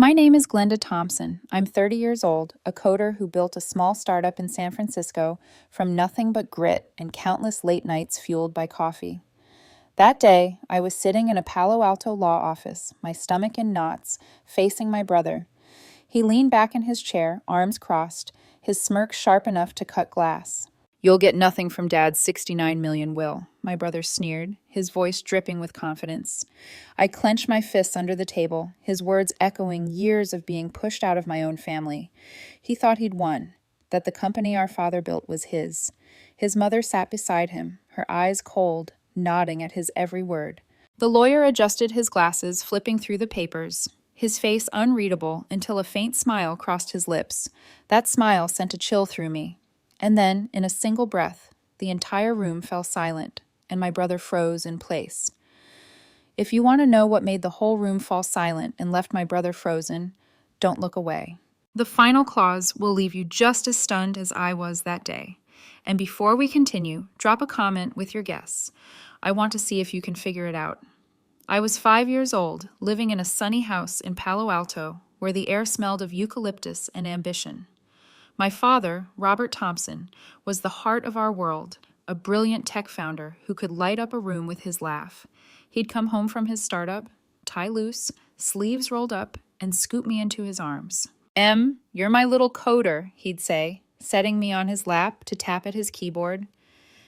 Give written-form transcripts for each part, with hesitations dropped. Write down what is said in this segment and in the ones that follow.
My name is Glenda Thompson. I'm 30 years old, a coder who built a small startup in San Francisco from nothing but grit and countless late nights fueled by coffee. That day, I was sitting in a Palo Alto law office, my stomach in knots, facing my brother. He leaned back in his chair, arms crossed, his smirk sharp enough to cut glass. "You'll get nothing from Dad's 69 million will," my brother sneered, his voice dripping with confidence. I clenched my fists under the table, his words echoing years of being pushed out of my own family. He thought he'd won, that the company our father built was his. His mother sat beside him, her eyes cold, nodding at his every word. The lawyer adjusted his glasses, flipping through the papers, his face unreadable until a faint smile crossed his lips. That smile sent a chill through me. And then, in a single breath, the entire room fell silent, and my brother froze in place. If you want to know what made the whole room fall silent and left my brother frozen, don't look away. The final clause will leave you just as stunned as I was that day. And before we continue, drop a comment with your guess. I want to see if you can figure it out. I was 5 years old, living in a sunny house in Palo Alto, where the air smelled of eucalyptus and ambition. My father, Robert Thompson, was the heart of our world, a brilliant tech founder who could light up a room with his laugh. He'd come home from his startup, tie loose, sleeves rolled up, and scoop me into his arms. You're my little coder," he'd say, setting me on his lap to tap at his keyboard.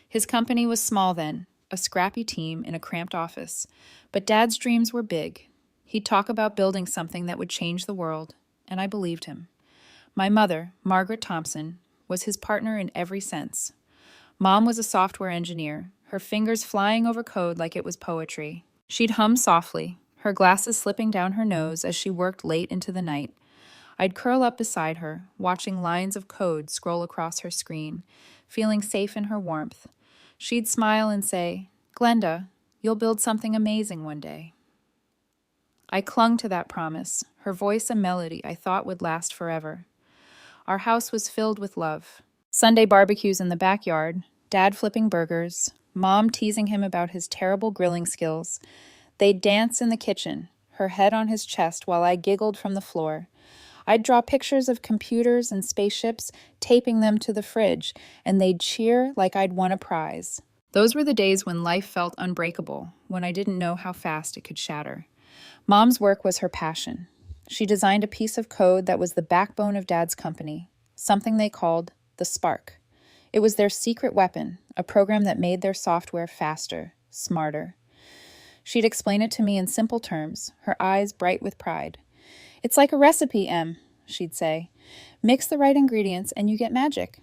His company was small then, a scrappy team in a cramped office, but Dad's dreams were big. He'd talk about building something that would change the world, and I believed him. My mother, Margaret Thompson, was his partner in every sense. Mom was a software engineer, her fingers flying over code like it was poetry. She'd hum softly, her glasses slipping down her nose as she worked late into the night. I'd curl up beside her, watching lines of code scroll across her screen, feeling safe in her warmth. She'd smile and say, "Glenda, you'll build something amazing one day." I clung to that promise, her voice a melody I thought would last forever. Our house was filled with love. Sunday barbecues in the backyard, Dad flipping burgers, Mom teasing him about his terrible grilling skills. They'd dance in the kitchen, her head on his chest while I giggled from the floor. I'd draw pictures of computers and spaceships, taping them to the fridge, and they'd cheer like I'd won a prize. Those were the days when life felt unbreakable, when I didn't know how fast it could shatter. Mom's work was her passion. She designed a piece of code that was the backbone of Dad's company, something they called the Spark. It was their secret weapon, a program that made their software faster, smarter. She'd explain it to me in simple terms, her eyes bright with pride. "It's like a recipe, she'd say. "Mix the right ingredients and you get magic."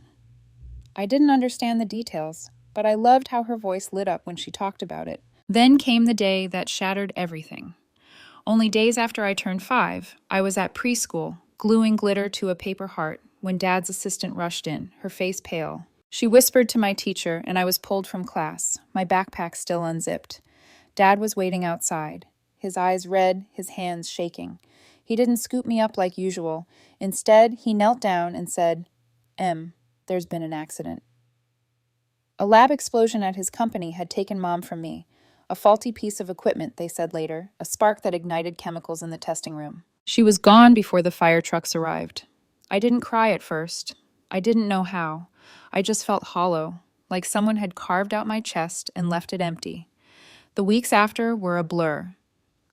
I didn't understand the details, but I loved how her voice lit up when she talked about it. Then came the day that shattered everything. Only days after I turned 5, I was at preschool, gluing glitter to a paper heart, when Dad's assistant rushed in, her face pale. She whispered to my teacher, and I was pulled from class, my backpack still unzipped. Dad was waiting outside, his eyes red, his hands shaking. He didn't scoop me up like usual. Instead, he knelt down and said, "There's been an accident." A lab explosion at his company had taken Mom from me. A faulty piece of equipment, they said later, a spark that ignited chemicals in the testing room. She was gone before the fire trucks arrived. I didn't cry at first. I didn't know how. I just felt hollow, like someone had carved out my chest and left it empty. The weeks after were a blur.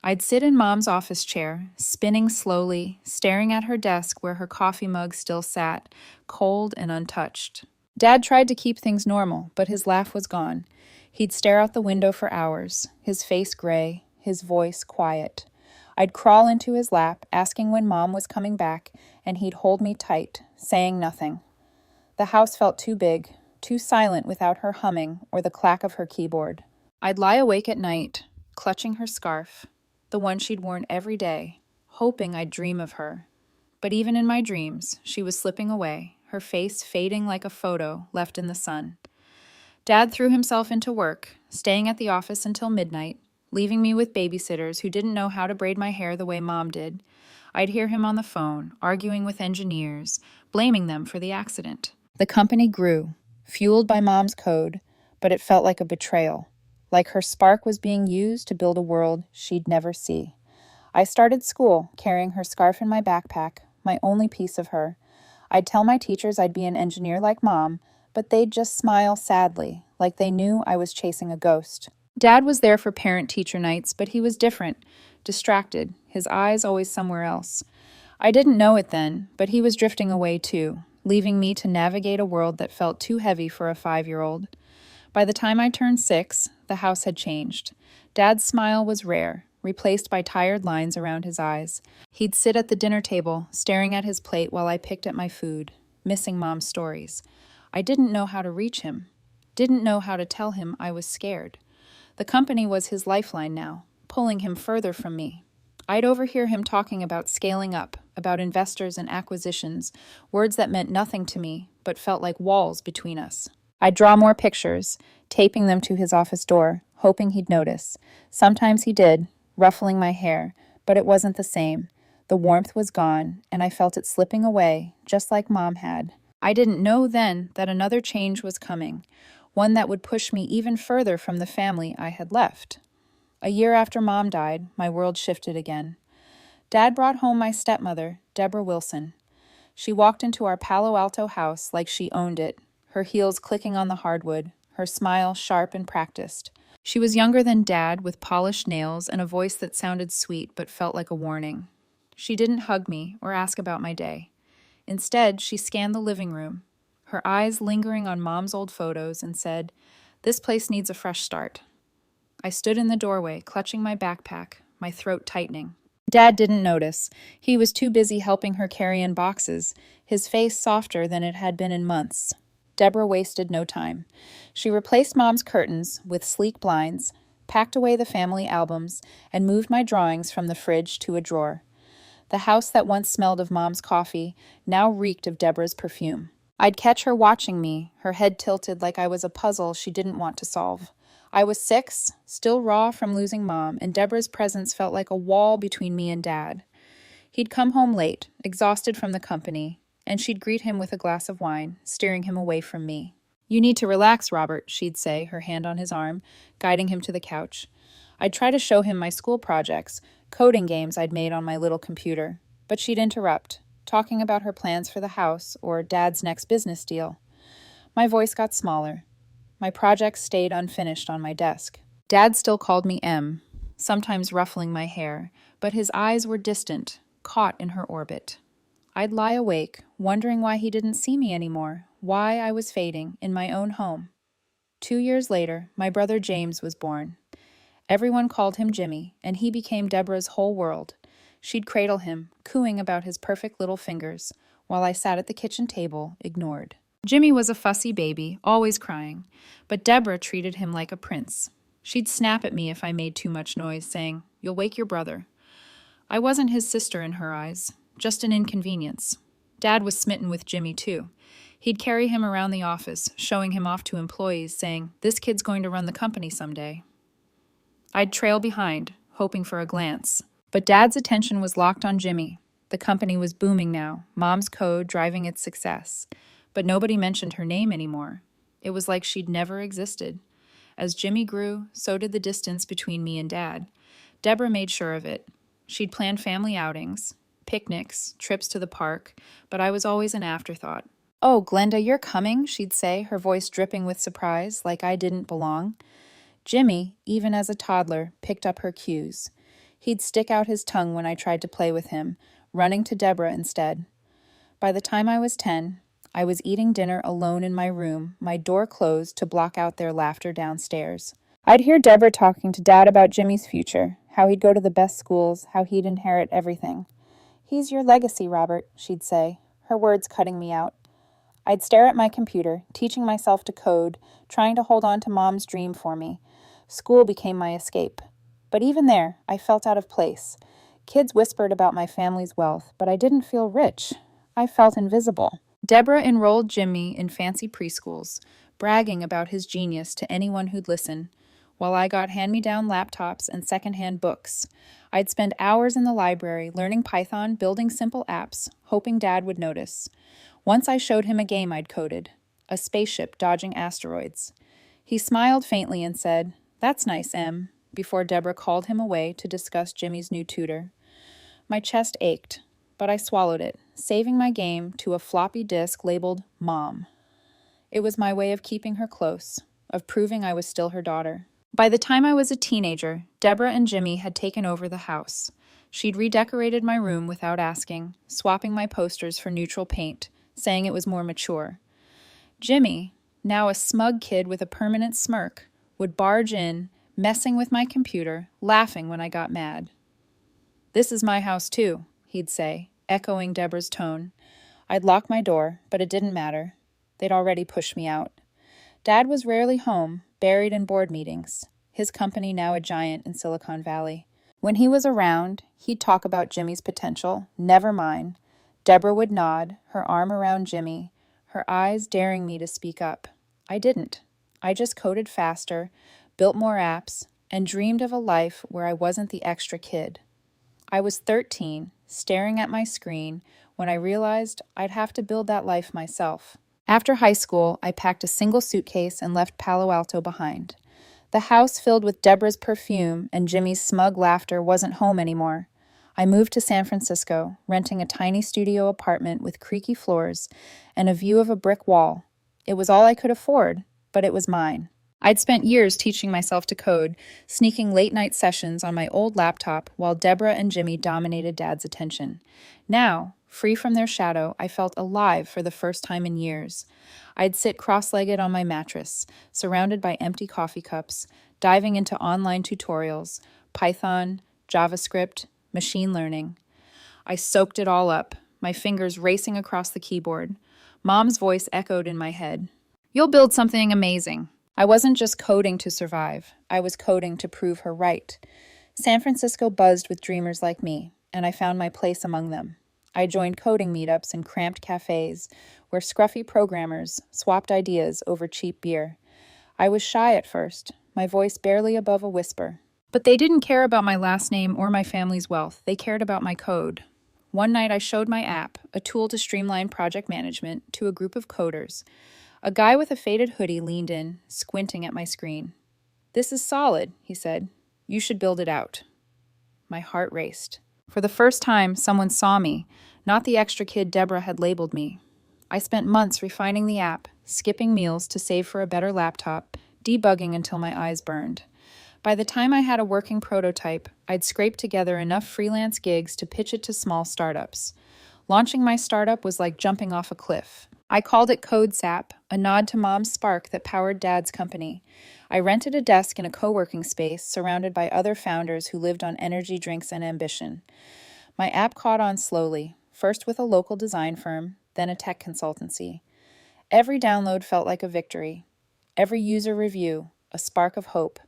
I'd sit in Mom's office chair, spinning slowly, staring at her desk where her coffee mug still sat, cold and untouched. Dad tried to keep things normal, but his laugh was gone. He'd stare out the window for hours, his face gray, his voice quiet. I'd crawl into his lap, asking when Mom was coming back, and he'd hold me tight, saying nothing. The house felt too big, too silent without her humming or the clack of her keyboard. I'd lie awake at night, clutching her scarf, the one she'd worn every day, hoping I'd dream of her. But even in my dreams, she was slipping away, her face fading like a photo left in the sun. Dad threw himself into work, staying at the office until midnight, leaving me with babysitters who didn't know how to braid my hair the way Mom did. I'd hear him on the phone, arguing with engineers, blaming them for the accident. The company grew, fueled by Mom's code, but it felt like a betrayal, like her spark was being used to build a world she'd never see. I started school, carrying her scarf in my backpack, my only piece of her. I'd tell my teachers I'd be an engineer like Mom, but they'd just smile sadly, like they knew I was chasing a ghost. Dad was there for parent-teacher nights, but he was different, distracted, his eyes always somewhere else. I didn't know it then, but he was drifting away too, leaving me to navigate a world that felt too heavy for a 5-year-old. By the time I turned 6, the house had changed. Dad's smile was rare, replaced by tired lines around his eyes. He'd sit at the dinner table, staring at his plate while I picked at my food, missing Mom's stories. I didn't know how to reach him, didn't know how to tell him I was scared. The company was his lifeline now, pulling him further from me. I'd overhear him talking about scaling up, about investors and acquisitions, words that meant nothing to me, but felt like walls between us. I'd draw more pictures, taping them to his office door, hoping he'd notice. Sometimes he did, ruffling my hair, but it wasn't the same. The warmth was gone, and I felt it slipping away, just like Mom had. I didn't know then that another change was coming, one that would push me even further from the family I had left. A year after Mom died, my world shifted again. Dad brought home my stepmother, Deborah Wilson. She walked into our Palo Alto house like she owned it, her heels clicking on the hardwood, her smile sharp and practiced. She was younger than Dad, with polished nails and a voice that sounded sweet but felt like a warning. She didn't hug me or ask about my day. Instead, she scanned the living room, her eyes lingering on Mom's old photos, and said, "This place needs a fresh start." I stood in the doorway, clutching my backpack, my throat tightening. Dad didn't notice. He was too busy helping her carry in boxes, his face softer than it had been in months. Deborah wasted no time. She replaced Mom's curtains with sleek blinds, packed away the family albums, and moved my drawings from the fridge to a drawer. The house that once smelled of Mom's coffee now reeked of Deborah's perfume. I'd catch her watching me, her head tilted like I was a puzzle she didn't want to solve. I was 6, still raw from losing Mom, and Deborah's presence felt like a wall between me and Dad. He'd come home late, exhausted from the company, and she'd greet him with a glass of wine, steering him away from me. "You need to relax, Robert," she'd say, her hand on his arm, guiding him to the couch. I'd try to show him my school projects, coding games I'd made on my little computer, but she'd interrupt, talking about her plans for the house or Dad's next business deal. My voice got smaller. My projects stayed unfinished on my desk. Dad still called me M, sometimes ruffling my hair, but his eyes were distant, caught in her orbit. I'd lie awake, wondering why he didn't see me anymore, why I was fading in my own home. 2 years later, my brother James was born. Everyone called him Jimmy, and he became Deborah's whole world. She'd cradle him, cooing about his perfect little fingers, while I sat at the kitchen table, ignored. Jimmy was a fussy baby, always crying, but Deborah treated him like a prince. She'd snap at me if I made too much noise, saying, "You'll wake your brother." I wasn't his sister in her eyes, just an inconvenience. Dad was smitten with Jimmy, too. He'd carry him around the office, showing him off to employees, saying, "This kid's going to run the company someday." I'd trail behind, hoping for a glance. But Dad's attention was locked on Jimmy. The company was booming now, Mom's code driving its success. But nobody mentioned her name anymore. It was like she'd never existed. As Jimmy grew, so did the distance between me and Dad. Deborah made sure of it. She'd plan family outings, picnics, trips to the park, but I was always an afterthought. "Oh, Glenda, you're coming," she'd say, her voice dripping with surprise, like I didn't belong. Jimmy, even as a toddler, picked up her cues. He'd stick out his tongue when I tried to play with him, running to Deborah instead. By the time I was 10, I was eating dinner alone in my room, my door closed to block out their laughter downstairs. I'd hear Deborah talking to Dad about Jimmy's future, how he'd go to the best schools, how he'd inherit everything. "He's your legacy, Robert," she'd say, her words cutting me out. I'd stare at my computer, teaching myself to code, trying to hold on to Mom's dream for me. School became my escape. But even there, I felt out of place. Kids whispered about my family's wealth, but I didn't feel rich. I felt invisible. Deborah enrolled Jimmy in fancy preschools, bragging about his genius to anyone who'd listen, while I got hand-me-down laptops and secondhand books. I'd spend hours in the library learning Python, building simple apps, hoping Dad would notice. Once I showed him a game I'd coded, a spaceship dodging asteroids. He smiled faintly and said, "That's nice, Em," before Deborah called him away to discuss Jimmy's new tutor. My chest ached, but I swallowed it, saving my game to a floppy disk labeled Mom. It was my way of keeping her close, of proving I was still her daughter. By the time I was a teenager, Deborah and Jimmy had taken over the house. She'd redecorated my room without asking, swapping my posters for neutral paint, saying it was more mature. Jimmy, now a smug kid with a permanent smirk, would barge in, messing with my computer, laughing when I got mad. "This is my house too," he'd say, echoing Deborah's tone. I'd lock my door, but it didn't matter. They'd already pushed me out. Dad was rarely home, buried in board meetings, his company now a giant in Silicon Valley. When he was around, he'd talk about Jimmy's potential, never mine. Deborah would nod, her arm around Jimmy, her eyes daring me to speak up. I didn't. I just coded faster, built more apps, and dreamed of a life where I wasn't the extra kid. I was 13, staring at my screen, when I realized I'd have to build that life myself. After high school, I packed a single suitcase and left Palo Alto behind. The house filled with Deborah's perfume and Jimmy's smug laughter wasn't home anymore. I moved to San Francisco, renting a tiny studio apartment with creaky floors and a view of a brick wall. It was all I could afford, but it was mine. I'd spent years teaching myself to code, sneaking late-night sessions on my old laptop while Deborah and Jimmy dominated Dad's attention. Now, free from their shadow, I felt alive for the first time in years. I'd sit cross-legged on my mattress, surrounded by empty coffee cups, diving into online tutorials, Python, JavaScript, machine learning. I soaked it all up, my fingers racing across the keyboard. Mom's voice echoed in my head. "You'll build something amazing." I wasn't just coding to survive. I was coding to prove her right. San Francisco buzzed with dreamers like me, and I found my place among them. I joined coding meetups in cramped cafes where scruffy programmers swapped ideas over cheap beer. I was shy at first, my voice barely above a whisper. But they didn't care about my last name or my family's wealth. They cared about my code. One night I showed my app, a tool to streamline project management, to a group of coders. A guy with a faded hoodie leaned in, squinting at my screen. "This is solid," he said. "You should build it out." My heart raced. For the first time, someone saw me, not the extra kid Deborah had labeled me. I spent months refining the app, skipping meals to save for a better laptop, debugging until my eyes burned. By the time I had a working prototype, I'd scraped together enough freelance gigs to pitch it to small startups. Launching my startup was like jumping off a cliff. I called it CodeSap, a nod to Mom's spark that powered Dad's company. I rented a desk in a co-working space surrounded by other founders who lived on energy drinks and ambition. My app caught on slowly, first with a local design firm, then a tech consultancy. Every download felt like a victory. Every user review, a spark of hope.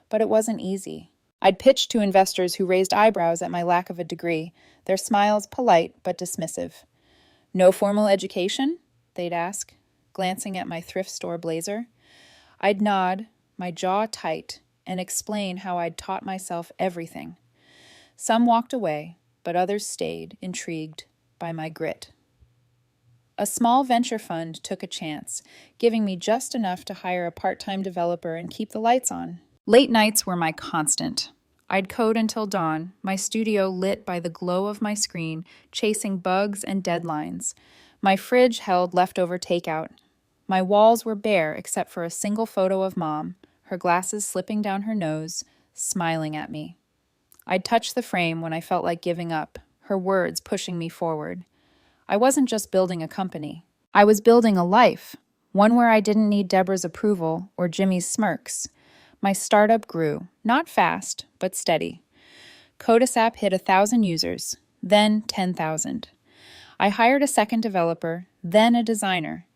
But it wasn't easy. I'd pitched to investors who raised eyebrows at my lack of a degree, their smiles polite but dismissive. "No formal education?" they'd ask, glancing at my thrift store blazer. I'd nod, my jaw tight, and explain how I'd taught myself everything. Some walked away, but others stayed, intrigued by my grit. A small venture fund took a chance, giving me just enough to hire a part-time developer and keep the lights on. Late nights were my constant. I'd code until dawn, my studio lit by the glow of my screen, chasing bugs and deadlines. My fridge held leftover takeout. My walls were bare except for a single photo of Mom, her glasses slipping down her nose, smiling at me. I'd touch the frame when I felt like giving up, her words pushing me forward. I wasn't just building a company. I was building a life, one where I didn't need Deborah's approval or Jimmy's smirks. My startup grew, not fast, but steady. CodeSap hit 1,000 users, then 10,000. I hired a second developer, then a designer.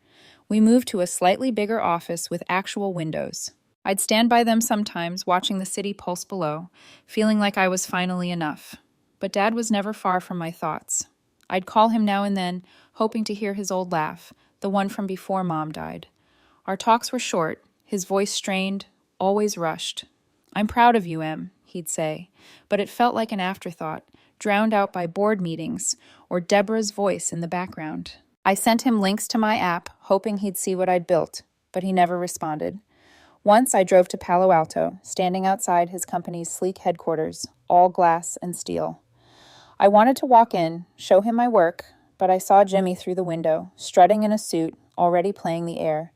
We moved to a slightly bigger office with actual windows. I'd stand by them sometimes, watching the city pulse below, feeling like I was finally enough. But Dad was never far from my thoughts. I'd call him now and then, hoping to hear his old laugh, the one from before Mom died. Our talks were short, his voice strained, always rushed. "I'm proud of you, Em," he'd say, but it felt like an afterthought, drowned out by board meetings or Deborah's voice in the background. I sent him links to my app, hoping he'd see what I'd built, but he never responded. Once I drove to Palo Alto, standing outside his company's sleek headquarters, all glass and steel. I wanted to walk in, show him my work, but I saw Jimmy through the window, strutting in a suit, already playing the air.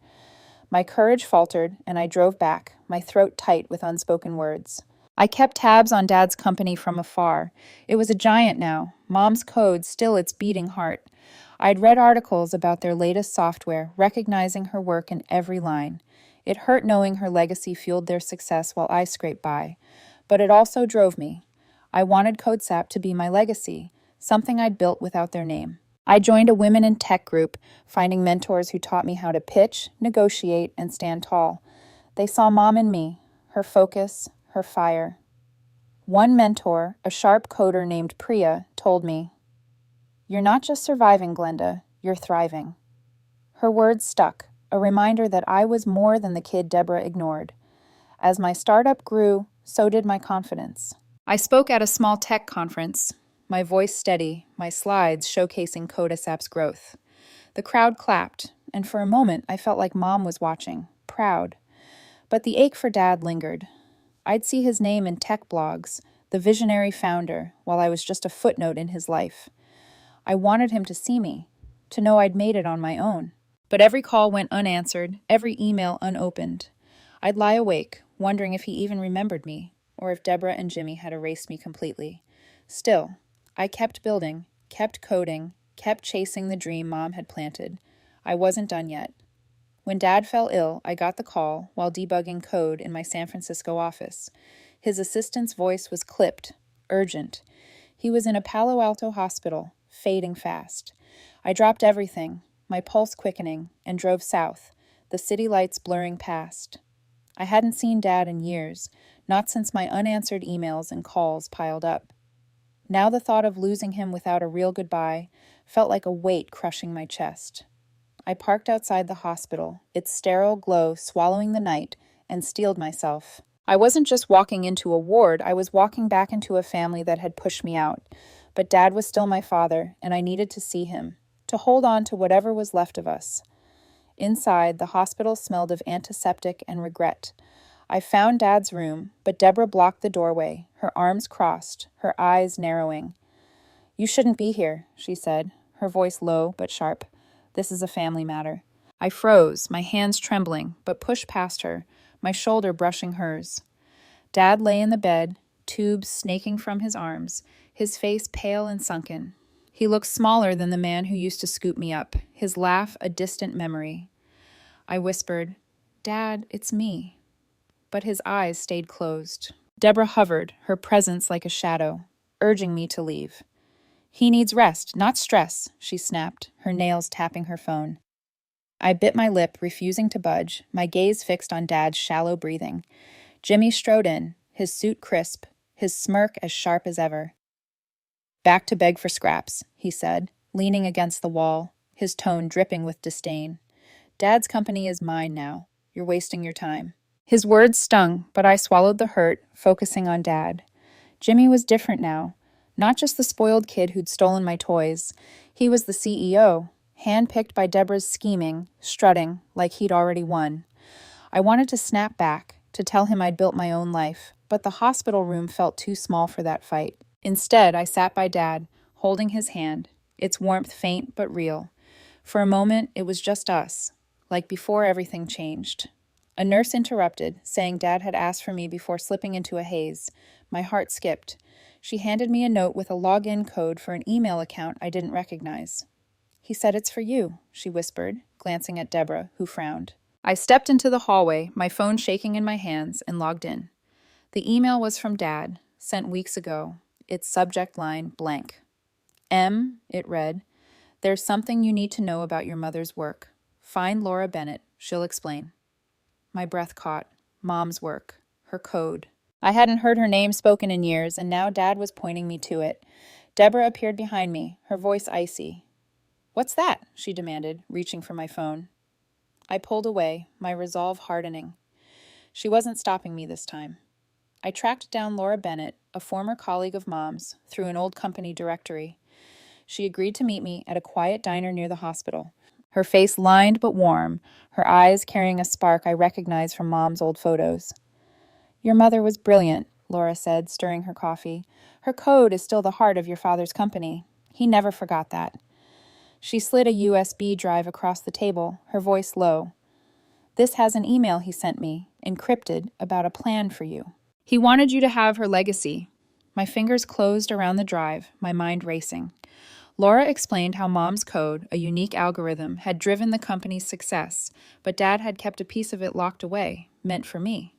My courage faltered, and I drove back, my throat tight with unspoken words. I kept tabs on Dad's company from afar. It was a giant now, Mom's code still its beating heart. I'd read articles about their latest software, recognizing her work in every line. It hurt knowing her legacy fueled their success while I scraped by. But it also drove me. I wanted CodeSap to be my legacy, something I'd built without their name. I joined a women in tech group, finding mentors who taught me how to pitch, negotiate, and stand tall. They saw Mom in me, her focus, her fire. One mentor, a sharp coder named Priya, told me, "You're not just surviving, Glenda, you're thriving." Her words stuck, a reminder that I was more than the kid Deborah ignored. As my startup grew, so did my confidence. I spoke at a small tech conference, my voice steady, my slides showcasing CodeSap's growth. The crowd clapped, and for a moment I felt like Mom was watching, proud. But the ache for Dad lingered. I'd see his name in tech blogs, the visionary founder, while I was just a footnote in his life. I wanted him to see me, to know I'd made it on my own. But every call went unanswered, every email unopened. I'd lie awake, wondering if he even remembered me, or if Deborah and Jimmy had erased me completely. Still, I kept building, kept coding, kept chasing the dream Mom had planted. I wasn't done yet. When Dad fell ill, I got the call while debugging code in my San Francisco office. His assistant's voice was clipped, urgent. He was in a Palo Alto hospital, fading fast. I dropped everything, my pulse quickening, and drove south, the city lights blurring past. I hadn't seen Dad in years, not since my unanswered emails and calls piled up. Now the thought of losing him without a real goodbye felt like a weight crushing my chest. I parked outside the hospital, its sterile glow swallowing the night, and steeled myself. I wasn't just walking into a ward, I was walking back into a family that had pushed me out. But Dad was still my father, and I needed to see him, to hold on to whatever was left of us. Inside, the hospital smelled of antiseptic and regret. I found Dad's room, but Deborah blocked the doorway, her arms crossed, her eyes narrowing. "You shouldn't be here," she said, her voice low but sharp. "This is a family matter." I froze, my hands trembling, but pushed past her, my shoulder brushing hers. Dad lay in the bed, tubes snaking from his arms, his face pale and sunken. He looked smaller than the man who used to scoop me up, his laugh a distant memory. I whispered, "Dad, it's me." But his eyes stayed closed. Deborah hovered, her presence like a shadow, urging me to leave. "He needs rest, not stress," she snapped, her nails tapping her phone. I bit my lip, refusing to budge, my gaze fixed on Dad's shallow breathing. Jimmy strode in, his suit crisp, his smirk as sharp as ever. "Back to beg for scraps," he said, leaning against the wall, his tone dripping with disdain. "Dad's company is mine now. You're wasting your time." His words stung, but I swallowed the hurt, focusing on Dad. Jimmy was different now. Not just the spoiled kid who'd stolen my toys. He was the CEO, handpicked by Deborah's scheming, strutting like he'd already won. I wanted to snap back, to tell him I'd built my own life, but the hospital room felt too small for that fight. Instead, I sat by Dad, holding his hand, its warmth faint but real. For a moment, it was just us, like before everything changed. A nurse interrupted, saying Dad had asked for me before slipping into a haze. My heart skipped. She handed me a note with a login code for an email account I didn't recognize. "He said it's for you," she whispered, glancing at Deborah, who frowned. I stepped into the hallway, my phone shaking in my hands, and logged in. The email was from Dad, sent weeks ago, its subject line blank. "M," it read, "there's something you need to know about your mother's work. Find Laura Bennett, she'll explain." My breath caught. Mom's work. Her code. I hadn't heard her name spoken in years, and now Dad was pointing me to it. Deborah appeared behind me, her voice icy. "What's that?" she demanded, reaching for my phone. I pulled away, my resolve hardening. She wasn't stopping me this time. I tracked down Laura Bennett, a former colleague of Mom's, through an old company directory. She agreed to meet me at a quiet diner near the hospital. Her face lined but warm, her eyes carrying a spark I recognized from Mom's old photos. "Your mother was brilliant," Laura said, stirring her coffee. Her code is still the heart of your father's company. He never forgot that. She slid a USB drive across the table, her voice low. This has an email he sent me, encrypted, about a plan for you. He wanted you to have her legacy. My fingers closed around the drive, my mind racing. Laura explained how Mom's code, a unique algorithm, had driven the company's success, but Dad had kept a piece of it locked away, meant for me.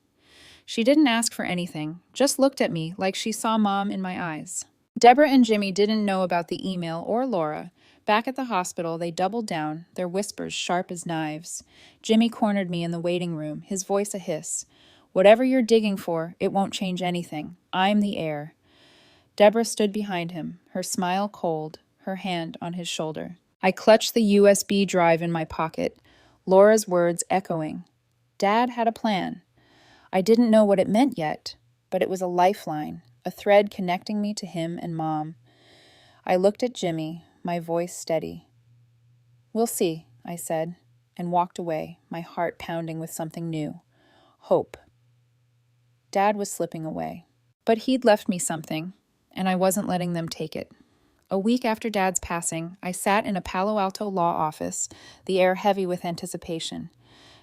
She didn't ask for anything, just looked at me like she saw Mom in my eyes. Deborah and Jimmy didn't know about the email or Laura. Back at the hospital, they doubled down, their whispers sharp as knives. Jimmy cornered me in the waiting room, his voice a hiss. Whatever you're digging for, it won't change anything. I'm the heir. Deborah stood behind him, her smile cold, her hand on his shoulder. I clutched the USB drive in my pocket, Laura's words echoing. Dad had a plan. I didn't know what it meant yet, but it was a lifeline, a thread connecting me to him and Mom. I looked at Jimmy, my voice steady. We'll see, I said, and walked away, my heart pounding with something new. Hope. Dad was slipping away. But he'd left me something, and I wasn't letting them take it. A week after Dad's passing, I sat in a Palo Alto law office, the air heavy with anticipation.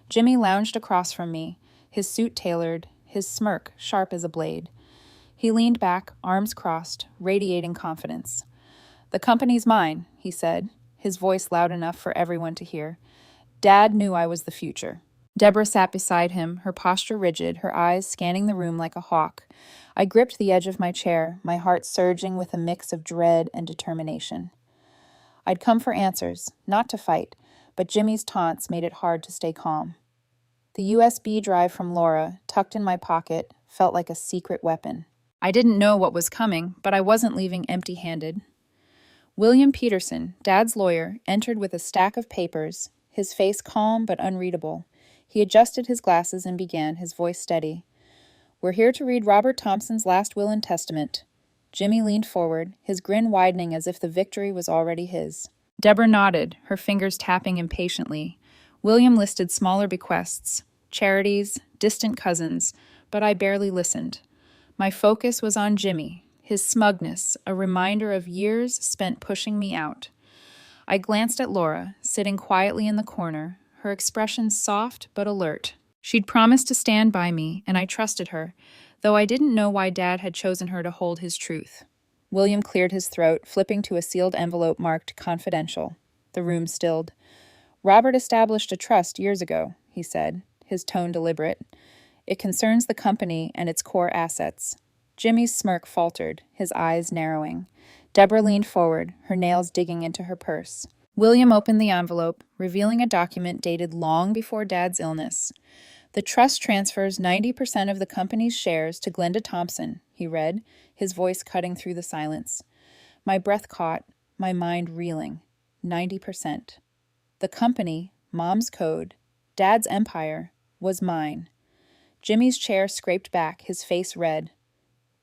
Jimmy lounged across from me, his suit tailored, his smirk sharp as a blade. He leaned back, arms crossed, radiating confidence. The company's mine, he said, his voice loud enough for everyone to hear. Dad knew I was the future. Deborah sat beside him, her posture rigid, her eyes scanning the room like a hawk. I gripped the edge of my chair, my heart surging with a mix of dread and determination. I'd come for answers, not to fight, but Jimmy's taunts made it hard to stay calm. The USB drive from Laura, tucked in my pocket, felt like a secret weapon. I didn't know what was coming, but I wasn't leaving empty-handed. William Peterson, Dad's lawyer, entered with a stack of papers, his face calm but unreadable. He adjusted his glasses and began, his voice steady. We're here to read Robert Thompson's last will and testament. Jimmy leaned forward, his grin widening as if the victory was already his. Deborah nodded, her fingers tapping impatiently. William listed smaller bequests, charities, distant cousins, but I barely listened. My focus was on Jimmy, his smugness, a reminder of years spent pushing me out. I glanced at Laura, sitting quietly in the corner, her expression soft but alert. She'd promised to stand by me, and I trusted her, though I didn't know why Dad had chosen her to hold his truth. William cleared his throat, flipping to a sealed envelope marked confidential. The room stilled. Robert established a trust years ago, he said, his tone deliberate. It concerns the company and its core assets. Jimmy's smirk faltered, his eyes narrowing. Deborah leaned forward, her nails digging into her purse. William opened the envelope, revealing a document dated long before Dad's illness. The trust transfers 90% of the company's shares to Glenda Thompson, he read, his voice cutting through the silence. My breath caught, my mind reeling. 90%. The company, Mom's code, Dad's empire, was mine. Jimmy's chair scraped back, his face red.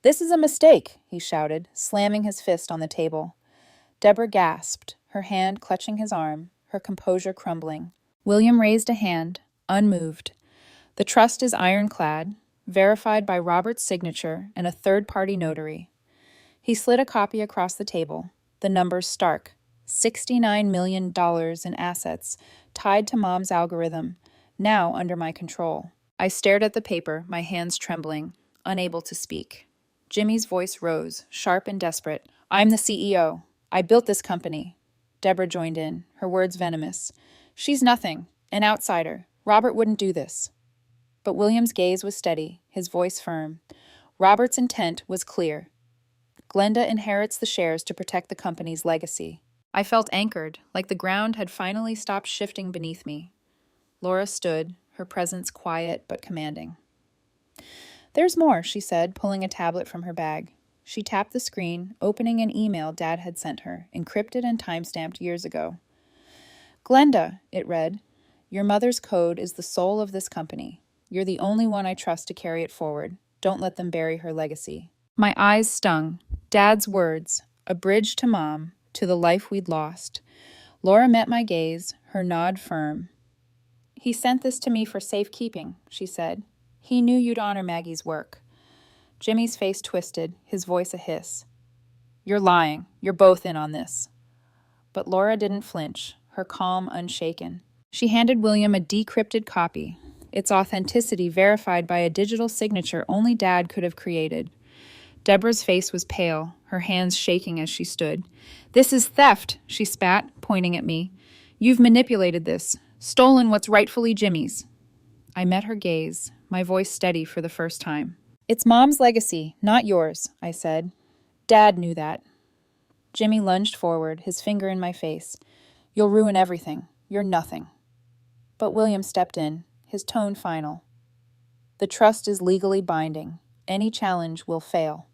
This is a mistake, he shouted, slamming his fist on the table. Deborah gasped, her hand clutching his arm, her composure crumbling. William raised a hand, unmoved. The trust is ironclad, verified by Robert's signature and a third-party notary. He slid a copy across the table, the numbers stark. $69 million in assets, tied to Mom's algorithm, now under my control. I stared at the paper, my hands trembling, unable to speak. Jimmy's voice rose, sharp and desperate. I'm the CEO. I built this company. Deborah joined in, her words venomous. She's nothing, an outsider. Robert wouldn't do this. But William's gaze was steady, his voice firm. Robert's intent was clear. Glenda inherits the shares to protect the company's legacy. I felt anchored, like the ground had finally stopped shifting beneath me. Laura stood, her presence quiet but commanding. There's more, she said, pulling a tablet from her bag. She tapped the screen, opening an email Dad had sent her, encrypted and time-stamped years ago. Glenda, it read, your mother's code is the soul of this company. You're the only one I trust to carry it forward. Don't let them bury her legacy. My eyes stung. Dad's words, a bridge to Mom, to the life we'd lost. Laura met my gaze, her nod firm. He sent this to me for safekeeping, she said. He knew you'd honor Maggie's work. Jimmy's face twisted, his voice a hiss. You're lying. You're both in on this. But Laura didn't flinch, her calm unshaken. She handed William a decrypted copy, its authenticity verified by a digital signature only Dad could have created. Deborah's face was pale, her hands shaking as she stood. "This is theft," she spat, pointing at me. "You've manipulated this, stolen what's rightfully Jimmy's." I met her gaze, my voice steady for the first time. "It's Mom's legacy, not yours," I said. "Dad knew that." Jimmy lunged forward, his finger in my face. "You'll ruin everything. You're nothing." But William stepped in, his tone final. "The trust is legally binding. Any challenge will fail."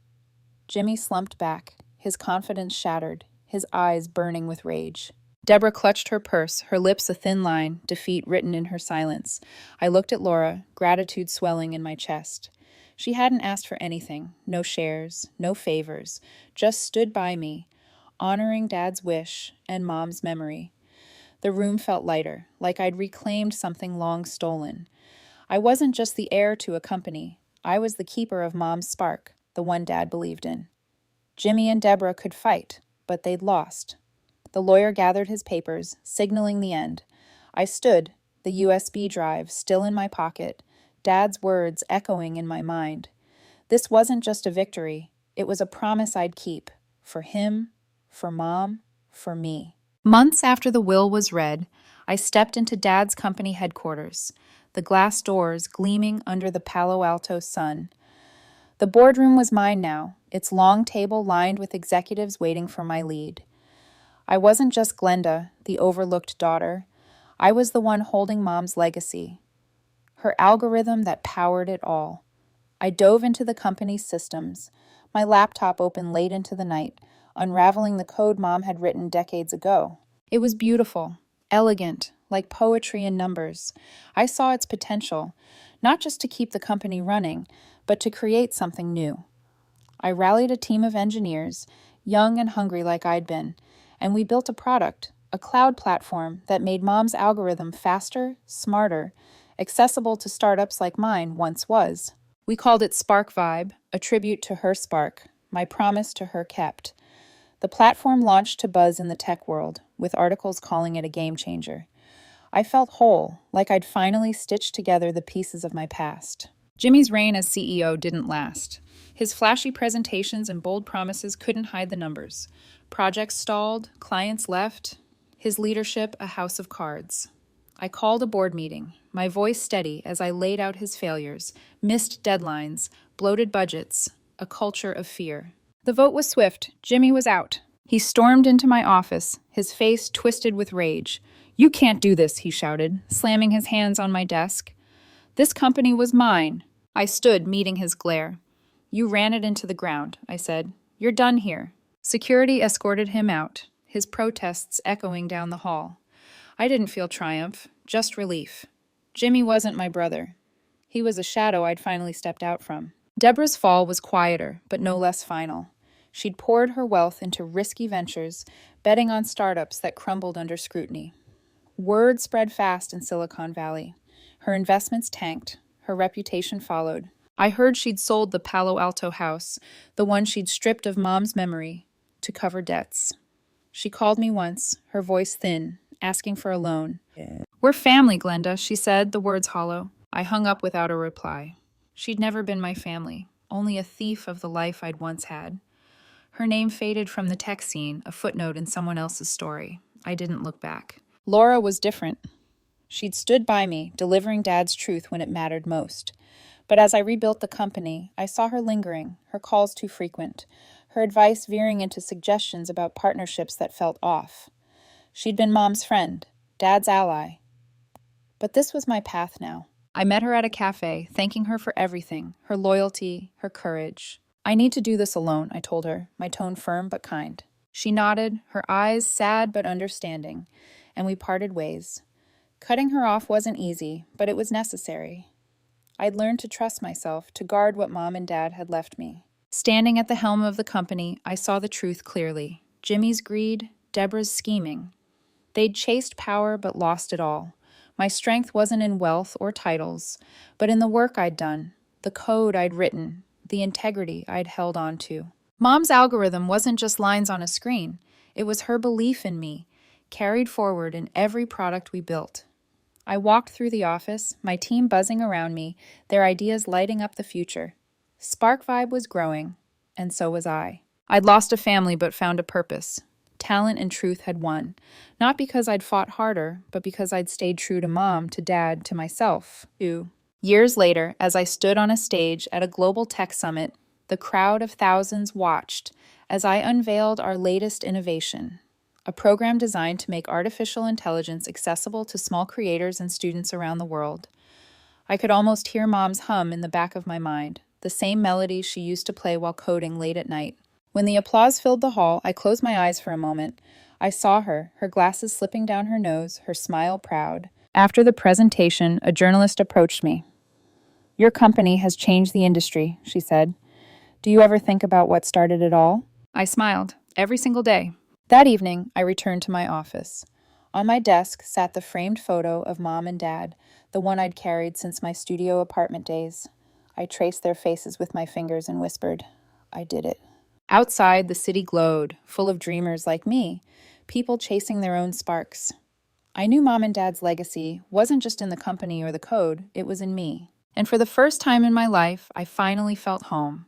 Jimmy slumped back, his confidence shattered, his eyes burning with rage. Deborah clutched her purse, her lips a thin line, defeat written in her silence. I looked at Laura, gratitude swelling in my chest. She hadn't asked for anything, no shares, no favors, just stood by me, honoring Dad's wish and Mom's memory. The room felt lighter, like I'd reclaimed something long stolen. I wasn't just the heir to a company. I was the keeper of Mom's spark, the one Dad believed in. Jimmy and Deborah could fight, but they'd lost. The lawyer gathered his papers, signaling the end. I stood, the USB drive still in my pocket, Dad's words echoing in my mind. This wasn't just a victory, it was a promise I'd keep. For him, for Mom, for me. Months after the will was read, I stepped into Dad's company headquarters, the glass doors gleaming under the Palo Alto sun. The boardroom was mine now, its long table lined with executives waiting for my lead. I wasn't just Glenda, the overlooked daughter. I was the one holding Mom's legacy, her algorithm that powered it all. I dove into the company's systems, my laptop open late into the night, unraveling the code Mom had written decades ago. It was beautiful, elegant, like poetry in numbers. I saw its potential, not just to keep the company running, but to create something new. I rallied a team of engineers, young and hungry like I'd been, and we built a product, a cloud platform that made Mom's algorithm faster, smarter, accessible to startups like mine once was. We called it Spark Vibe, a tribute to her spark, my promise to her kept. The platform launched to buzz in the tech world, with articles calling it a game changer. I felt whole, like I'd finally stitched together the pieces of my past. Jimmy's reign as CEO didn't last. His flashy presentations and bold promises couldn't hide the numbers. Projects stalled, clients left, his leadership a house of cards. I called a board meeting, my voice steady as I laid out his failures, missed deadlines, bloated budgets, a culture of fear. The vote was swift. Jimmy was out. He stormed into my office, his face twisted with rage. "You can't do this," he shouted, slamming his hands on my desk. "This company was mine." I stood, meeting his glare. "You ran it into the ground," I said. "You're done here." Security escorted him out, his protests echoing down the hall. I didn't feel triumph, just relief. Jimmy wasn't my brother. He was a shadow I'd finally stepped out from. Deborah's fall was quieter, but no less final. She'd poured her wealth into risky ventures, betting on startups that crumbled under scrutiny. Word spread fast in Silicon Valley. Her investments tanked. Her reputation followed. I heard she'd sold the Palo Alto house, the one she'd stripped of Mom's memory, to cover debts. She called me once, her voice thin, asking for a loan. "We're family, Glenda," she said, the words hollow. I hung up without a reply. She'd never been my family, only a thief of the life I'd once had. Her name faded from the tech scene, a footnote in someone else's story. I didn't look back. Laura was different. She'd stood by me, delivering Dad's truth when it mattered most. But as I rebuilt the company, I saw her lingering, her calls too frequent, her advice veering into suggestions about partnerships that felt off. She'd been Mom's friend, Dad's ally. But this was my path now. I met her at a cafe, thanking her for everything, her loyalty, her courage. "I need to do this alone," I told her, my tone firm but kind. She nodded, her eyes sad but understanding, and we parted ways. Cutting her off wasn't easy, but it was necessary. I'd learned to trust myself, to guard what Mom and Dad had left me. Standing at the helm of the company, I saw the truth clearly. Jimmy's greed, Deborah's scheming. They'd chased power but lost it all. My strength wasn't in wealth or titles, but in the work I'd done, the code I'd written, the integrity I'd held on to. Mom's algorithm wasn't just lines on a screen, it was her belief in me, carried forward in every product we built. I walked through the office, my team buzzing around me, their ideas lighting up the future. Spark Vibe was growing, and so was I. I'd lost a family but found a purpose. Talent and truth had won. Not because I'd fought harder, but because I'd stayed true to Mom, to Dad, to myself, too. Years later, as I stood on a stage at a global tech summit, the crowd of thousands watched as I unveiled our latest innovation, a program designed to make artificial intelligence accessible to small creators and students around the world. I could almost hear Mom's hum in the back of my mind, the same melody she used to play while coding late at night. When the applause filled the hall, I closed my eyes for a moment. I saw her, her glasses slipping down her nose, her smile proud. After the presentation, a journalist approached me. "Your company has changed the industry," she said. "Do you ever think about what started it all?" I smiled. Every single day. That evening, I returned to my office. On my desk sat the framed photo of Mom and Dad, the one I'd carried since my studio apartment days. I traced their faces with my fingers and whispered, "I did it." Outside, the city glowed, full of dreamers like me, people chasing their own sparks. I knew Mom and Dad's legacy wasn't just in the company or the code, it was in me. And for the first time in my life, I finally felt home.